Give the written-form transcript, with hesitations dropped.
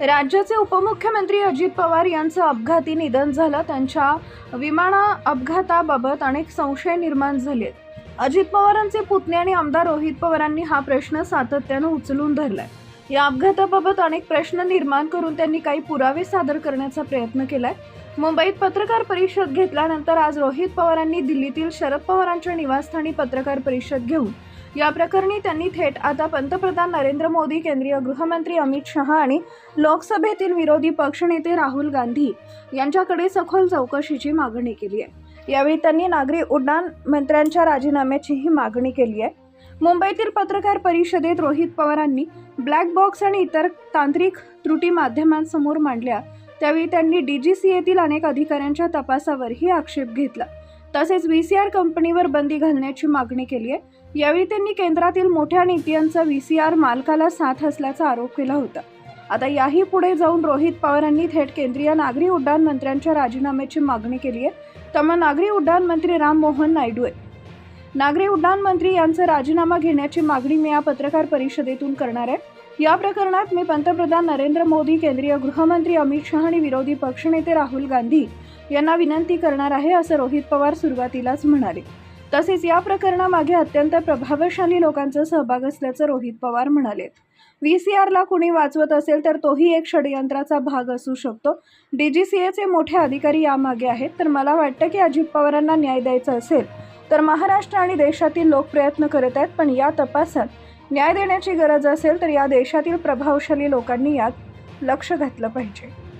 राज्याचे उपमुख्यमंत्री अजित पवार यांचं अपघाती निधन झालं. त्यांच्या विमान अपघाताबाबत अनेक संशय निर्माण झालेत. अजित पवारांचे पुतणे आणि आमदार रोहित पवारांनी हा प्रश्न सातत्यानं उचलून धरलाय. या अपघाताबाबत अनेक प्रश्न निर्माण करून त्यांनी काही पुरावे सादर करण्याचा प्रयत्न केलाय. मुंबईत पत्रकार परिषद घेतल्यानंतर आज रोहित पवारांनी दिल्लीतील शरद पवारांच्या निवासस्थानी पत्रकार परिषद घेऊन या प्रकरणी त्यांनी थेट आता पंतप्रधान नरेंद्र मोदी, केंद्रीय गृहमंत्री अमित शहा आणि लोकसभेतील विरोधी पक्षनेते राहुल गांधी यांच्याकडे सखोल चौकशीची मागणी केली आहे. यावेळी त्यांनी नागरी उड्डाण मंत्र्यांच्या राजीनाम्याचीही मागणी केली आहे. मुंबईतील पत्रकार परिषदेत रोहित पवारांनी ब्लॅक बॉक्स आणि इतर तांत्रिक त्रुटी माध्यमांसमोर मांडल्या. त्यावेळी त्यांनी DGCAतील अनेक अधिकाऱ्यांच्या तपासावरही आक्षेप घेतला. तसेच VCR कंपनीवर बंदी घालण्याची मागणी केली आहे. यावेळी त्यांनी केंद्रातील मोठ्या नेत्यांचा VCR मालकाला साथ असल्याचा आरोप केला होता. आता याही पुढे जाऊन रोहित पवारांनी थेट केंद्रीय नागरी उड्डाण मंत्र्यांच्या राजीनाम्याची मागणी केली आहे. त्यामुळे नागरी उड्डाण मंत्री राम मोहन नायडू आहे. नागरी उड्डाण मंत्री यांचा राजीनामा घेण्याची मागणी मी या पत्रकार परिषदेतून करणार आहे. या प्रकरणात मी पंतप्रधान नरेंद्र मोदी, केंद्रीय गृहमंत्री अमित शहा आणि विरोधी पक्षनेते राहुल गांधी यांना विनंती करणार आहे, असं रोहित पवार सुरुवातीलाच म्हणाले. तसेच या प्रकरणामागे अत्यंत प्रभावशाली लोकांचा सहभाग असल्याचं रोहित पवार म्हणाले. VCRला कुणी वाचवत असेल तर तोही एक षडयंत्राचा भाग असू शकतो. DGCAचे मोठे अधिकारी यामागे आहेत. तर मला वाटतं की अजित पवारांना न्याय द्यायचा असेल तर महाराष्ट्र आणि देशातील लोक प्रयत्न करत आहेत, पण या तपासात न्याय देण्याची गरज असेल तर या देशातील प्रभावशाली लोकांनी यात लक्ष घातलं पाहिजे.